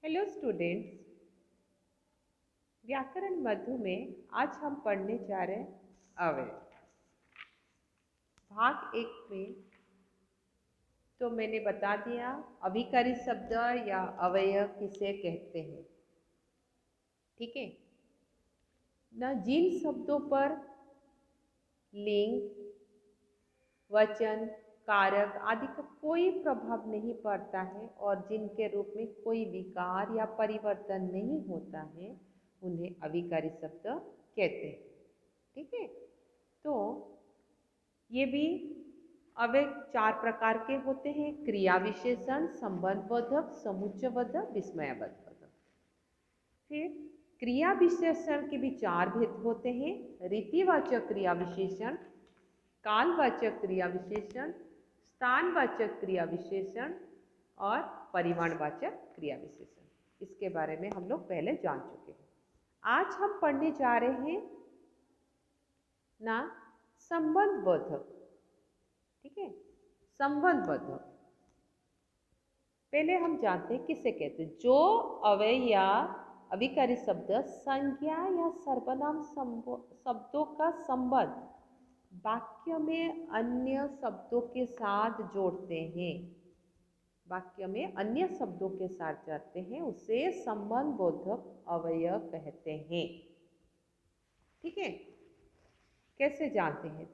Hello students, व्याकरण मधु में आज हम पढ़ने जा रहे हैं अव्यय। भाग एक में तो मैंने बता दिया अभिकारी शब्द या अव्यय किसे कहते हैं। ठीक है ना। जिन शब्दों पर लिंग, वचन, कारक आदि का कोई प्रभाव नहीं पड़ता है और जिनके रूप में कोई विकार या परिवर्तन नहीं होता है उन्हें अभिकारी शब्द कहते हैं। ठीक है, तो ये भी अव्यय चार प्रकार के होते हैं: क्रिया विशेषण, संबंधबोधक, समुच्चयबोधक, विस्मयबोधक। फिर क्रिया विशेषण के भी चार भेद होते हैं: रीतिवाचक क्रिया विशेषण, कालवाचक क्रिया विशेषण, स्थानवाचक क्रिया विशेषण और परिमाणवाचक क्रिया विशेषण। इसके बारे में हम लोग पहले जान चुके हैं। आज हम पढ़ने जा रहे हैं ना संबंधबोधक। ठीक है, संबंधबोधक पहले हम जानते हैं किसे कहते हैं। जो अव्यय या अभिकारी शब्द संज्ञा या सर्वनाम शब्दों का संबंध वाक्य में अन्य शब्दों के साथ जोड़ते हैं, वाक्य में अन्य शब्दों के साथ जोड़ते हैं, उसे संबंधबोधक अव्यय कहते हैं। ठीक है, कैसे जानते हैं?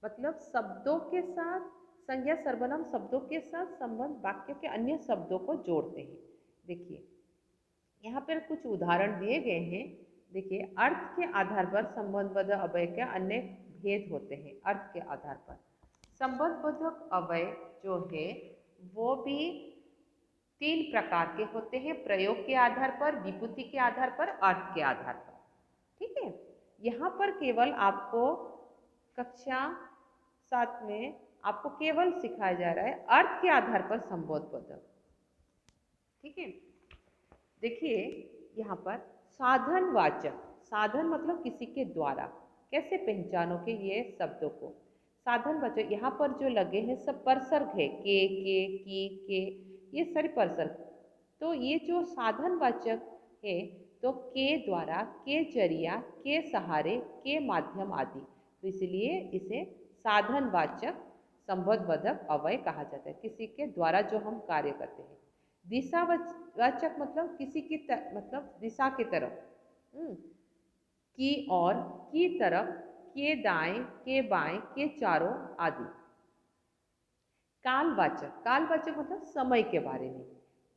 मतलब शब्दों के साथ, संज्ञा सर्वनाम शब्दों के साथ संबंध वाक्य के अन्य शब्दों को जोड़ते हैं। देखिए यहाँ पर कुछ उदाहरण दिए गए हैं। देखिए, अर्थ के आधार पर संबंधबोधक अव्यय के अन्य भेद होते हैं। अर्थ के आधार पर संबंधबोधक अव्यय जो है वो भी तीन प्रकार के होते हैं: प्रयोग के आधार पर, विभूति के आधार पर, अर्थ के आधार पर। ठीक है, यहाँ पर केवल आपको कक्षा 7 में आपको केवल सिखाया जा रहा है अर्थ के आधार पर संबंधबोधक। ठीक है, देखिए यहाँ पर साधनवाचक, साधन मतलब किसी के द्वारा, कैसे पहचानोगे ये शब्दों को? साधनवाचक यहाँ पर जो लगे हैं सब परसर्ग है, के, की, के, ये सारे परसर्ग। तो ये जो साधनवाचक है तो के द्वारा, के जरिया, के सहारे, के माध्यम आदि, तो इसलिए इसे साधनवाचक संबंधबोधक अव्यय कहा जाता है, किसी के द्वारा जो हम कार्य करते हैं। दिशावाचक मतलब किसी की मतलब दिशा की तरफ, की और, की तरफ, के दाएं, के बाएं, के चारों आदि। कालवाचक, कालवाचक मतलब समय के बारे में,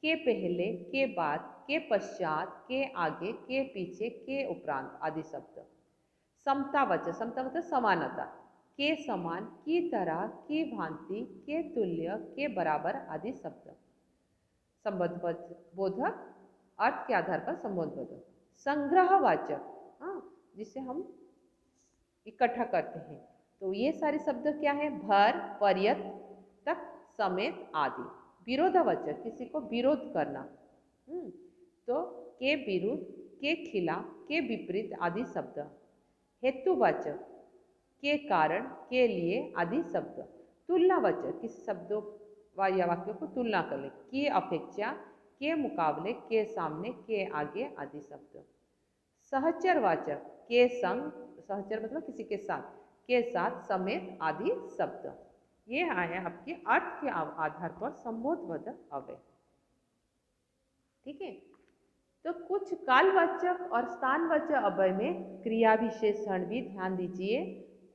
के पहले, के बाद, के पश्चात, के आगे, के पीछे, के उपरांत आदि शब्द। समतावाचक, समता मतलब समानता, के समान, की तरह, की भांति, के तुल्य, के बराबर आदि शब्द। संबंधबोधक अर्थ के आधार पर संबंधबोधक। संग्रहवाचक, जिसे हम इकट्ठा करते हैं, तो ये सारे शब्द क्या है? भर, पर्यत, तक, समेत आदि। विरोधावाचक, किसी को विरोध करना, तो के विरुद्ध, के खिलाफ, के विपरीत आदि शब्द। हेतुवाचक, के कारण, के लिए आदि शब्द। तुलनावाचक, किसी शब्दों या वाक्यों को तुलना कर ले, के अपेक्षा, के मुकाबले, के सामने, के आगे आदि शब्द। सहचरवाचक, के संग, सहचर मतलब किसी के साथ, के साथ, समेत आदि शब्द। ये आया आपके अर्थ के आधार पर संबंधबोधक अव्यय। ठीक है, तो कुछ कालवाचक और स्थानवाचक अव्यय में क्रिया विशेषण भी, ध्यान दीजिए,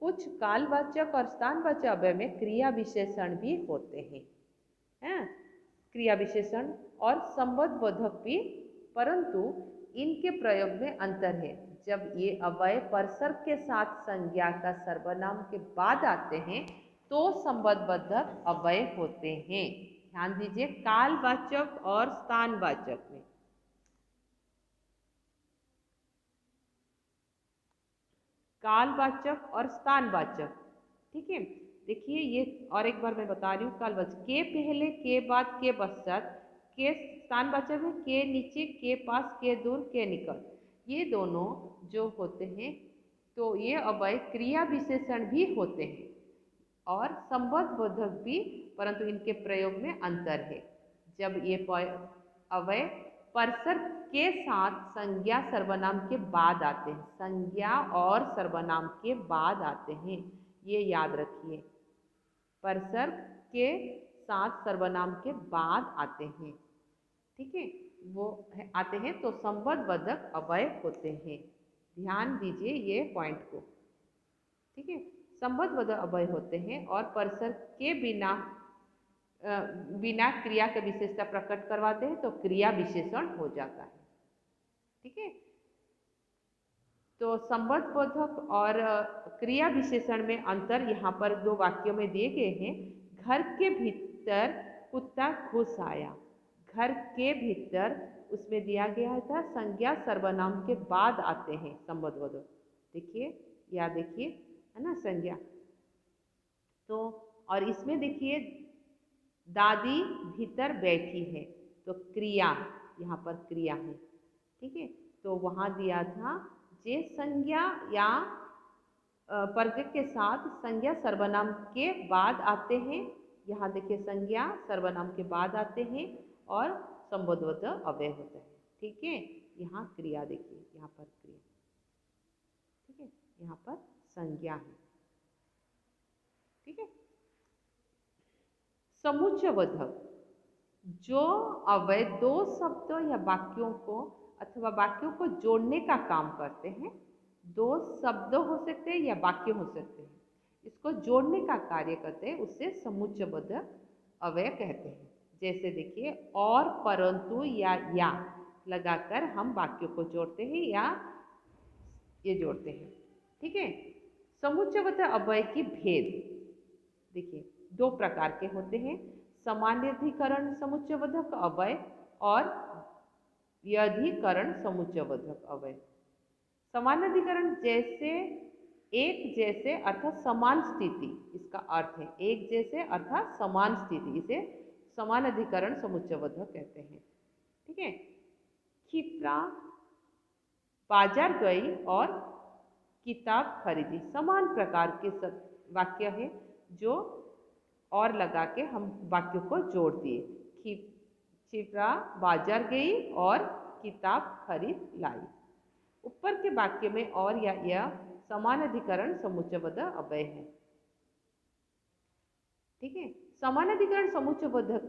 कुछ कालवाचक और स्थानवाचक अव्यय में क्रिया विशेषण भी होते हैं। क्रिया विशेषण और संबंधबोधक भी, परंतु इनके प्रयोग में अंतर है। जब ये अव्यय परसर्ग के साथ संज्ञा का सर्वनाम के बाद आते हैं तो संबंधबोधक अव्यय होते हैं। ध्यान दीजिए, कालवाचक और स्थानवाचक में। कालवाचक और स्थानवाचक, ठीक है। देखिए ये और एक बार मैं बता रही हूँ, कालवाचक के पहले, के बाद, के पश्चात, के स्थानवाचक में के नीचे, के पास, के दूर, के निकट, ये दोनों जो होते हैं तो ये अव्यय क्रिया विशेषण भी होते हैं और संबंधबोधक भी, परंतु इनके प्रयोग में अंतर है। जब ये अव्यय परसर के साथ संज्ञा सर्वनाम के बाद आते हैं, संज्ञा और सर्वनाम के बाद आते हैं, ये याद रखिए। परसर के साथ सर्वनाम के बाद आते हैं, ठीक है, वो आते हैं तो संबंधबोधक अव्यय होते हैं। ध्यान दीजिए ये पॉइंट को, ठीक है। संबंधबोधक अव्यय होते हैं और परसर के बिना क्रिया की विशेषता प्रकट करवाते हैं तो क्रिया विशेषण हो जाता है, ठीक है। तो संबंधबोधक और क्रिया विशेषण में अंतर यहाँ पर दो वाक्यों में दिए गए हैं। घर के भीतर कुत्ता घुस आया, घर के भीतर उसमें दिया गया था संज्ञा सर्वनाम के बाद आते हैं संबंधबोधक, देखिए या देखिए, है ना, संज्ञा। तो और इसमें देखिए दादी भीतर बैठी है, तो क्रिया, यहाँ पर क्रिया है, ठीक है। तो वहाँ दिया था जे संज्ञा या वर्ग के साथ संज्ञा सर्वनाम के बाद आते हैं। यहाँ देखिए संज्ञा सर्वनाम के बाद आते हैं और संबंधबोधक अव्यय होता है, ठीक है। यहाँ क्रिया देखिए, यहाँ पर क्रिया, ठीक है, यहाँ पर संज्ञा है, ठीक है। समुच्चयबोधक जो अव्यय दो शब्दों या वाक्यों को अथवा वाक्यों को जोड़ने का काम करते हैं, दो शब्द हो सकते हैं या वाक्य हो सकते हैं, इसको जोड़ने का कार्य करते हैं, उससे समुच्चयबोधक अव्यय कहते हैं। जैसे देखिए और, परंतु या लगाकर हम वाक्यों को जोड़ते हैं या ये जोड़ते हैं, ठीक है। समुच्चयबोधक अव्यय की भेद देखिए दो प्रकार के होते हैं, समानाधिकरण समुच्चयबोधक अव्यय और व्यधिकरण समुच्चयबोधक अव्यय। समानाधिकरण जैसे एक जैसे अर्थात समान स्थिति, इसका अर्थ है एक जैसे अर्थात समान स्थिति, इसे समानाधिकरण समुच्चयबोधक कहते हैं, ठीक है। क्षिप्रा बाजार गई और किताब खरीदी, समान प्रकार के वाक्य है जो और लगा के हम वाक्यों को जोड़ दिए। क्षिप्रा बाजार गई और किताब खरीद लाई। ऊपर के वाक्य में और या यह समानाधिकरण समुच्चयबोधक अव्यय है, ठीक है। समानाधिकरण समुच्चयबोधक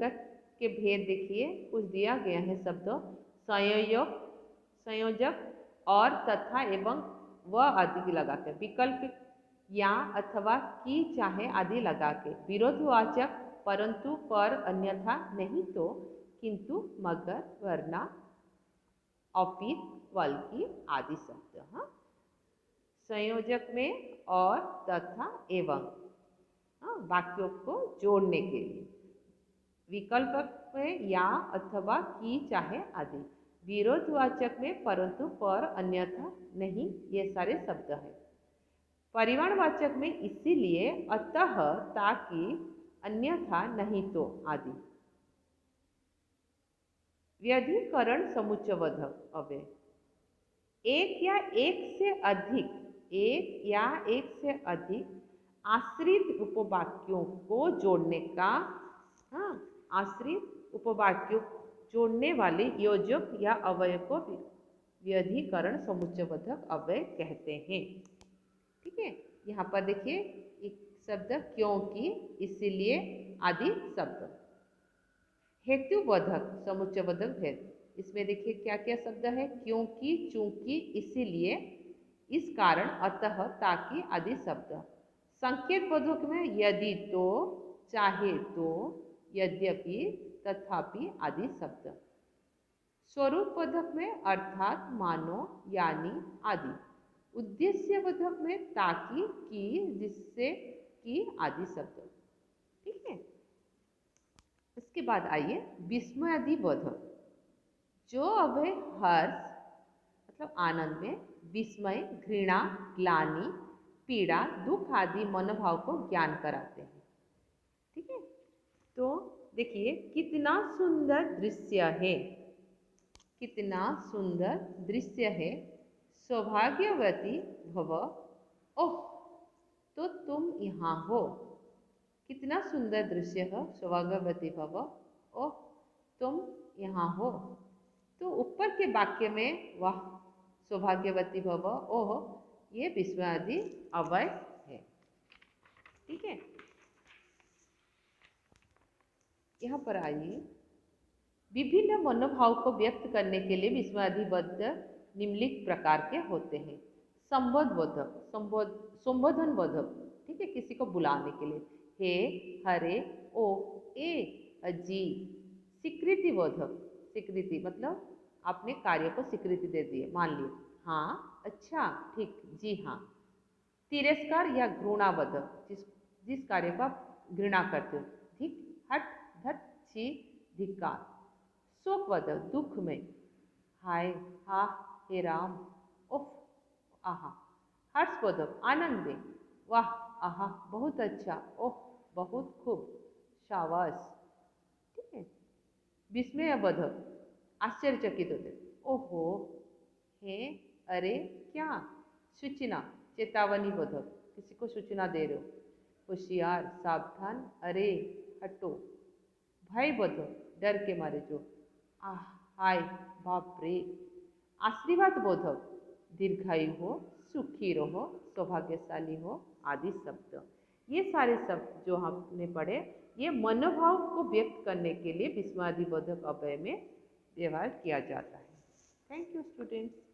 के भेद देखिए, कुछ दिया गया है शब्द संयोजक, संयोजक और तथा एवं व आदि लगा के, विकल्प या अथवा की चाहे आदि लगा के, विरोधवाचक परंतु पर अन्यथा नहीं तो, किंतु मगर वरना अपित बल्कि आदि शब्द, हाँ, संयोजक में और तथा एवं, हाँ, वाक्यों को जोड़ने के लिए, विकल्प में या अथवा की चाहे आदि, विरोधवाचक में परंतु पर अन्यथा नहीं, ये सारे शब्द हैं। परिमाणवाचक में इसीलिए, अतः, ताकि, अन्यथा नहीं तो आदि। व्यधिकरण समुच्चयबोधक अव्यय एक या एक से अधिक आश्रित उपवाक्यों को जोड़ने का, हाँ, आश्रित उपवाक्यों जोड़ने वाले योजक या अव्यय को व्यधिकरण समुच्चयबोधक अव्यय कहते हैं, ठीक है। यहाँ पर देखिए एक शब्द क्योंकि, इसलिए आदि शब्द। हेतुबोधक समुच्चयबोधक भेद, इसमें देखिए क्या क्या शब्द है, क्योंकि, चूंकि, इसीलिए, इस कारण, अतः, ताकि आदि शब्द। संकेत बोधक में यदि तो, चाहे तो, यद्यपि, तथापि आदि शब्द। स्वरूप बोधक में अर्थात, मानो, यानी आदि। उद्देश्य बोधक में ताकि, की, जिससे, की आदि शब्द, ठीक है। इसके बाद आइए विस्मयादि बोधक, जो अव्यय हर्ष मतलब आनंद में, विस्मय, घृणा, ग्लानि, पीड़ा, दुख आदि मनोभाव को ज्ञान कराते हैं, ठीक है। तो देखिए कितना सुंदर दृश्य है, कितना सुंदर दृश्य है, सौभाग्यवती भव, ओह तो तुम यहाँ हो, कितना सुंदर दृश्य है, सौभाग्यवती भव, ओह तुम यहाँ हो। तो ऊपर के वाक्य में वाह सौभाग्यवती भव, ओह, ये विस्मयादि अव्यय है। ठीक है, यहाँ पर आइए, विभिन्न मनोभाव को व्यक्त करने के लिए विस्मयादिबद्ध निम्नलिखित प्रकार के होते हैं। संबोधबोधक, संबोधन बोधक, ठीक है, किसी को बुलाने के लिए, हे, हरे, ओ, ए, अजी। स्वीकृति बोधक, स्वीकृति मतलब आपने कार्य को स्वीकृति दे दी, मान लिए, हाँ, अच्छा, ठीक, जी हाँ। तिरस्कार या घृणाबोधक, जिस कार्य को आप घृणा करते हो, धिक, हट, धट, छी, धिक्कार। शोकवर्धक, दुख में, हाय, हा, हे राम, उफ, आहा। हर्षवर्धक, आनंद में, वाह, आहा, बहुत अच्छा, ओह, बहुत खूब, शाबाश। ठीक है। विस्मयवर्धक, आश्चर्यचकित होते, ओहो, हे, अरे, क्या। सूचना, चेतावनी बोधक, किसी को सूचना दे रहे हो, होशियार, सावधान, अरे, हटो। भय बोधक, डर के मारे जो, आह, हाय, बाप रे। आशीर्वाद बोधक, दीर्घायु हो, सुखी रहो, सौभाग्यशाली हो, आदि शब्द। ये सारे शब्द जो हमने पढ़े, ये मनोभाव को व्यक्त करने के लिए विस्मयादिबोधक अव्यय में व्यवहार किया जाता है। Thank you students.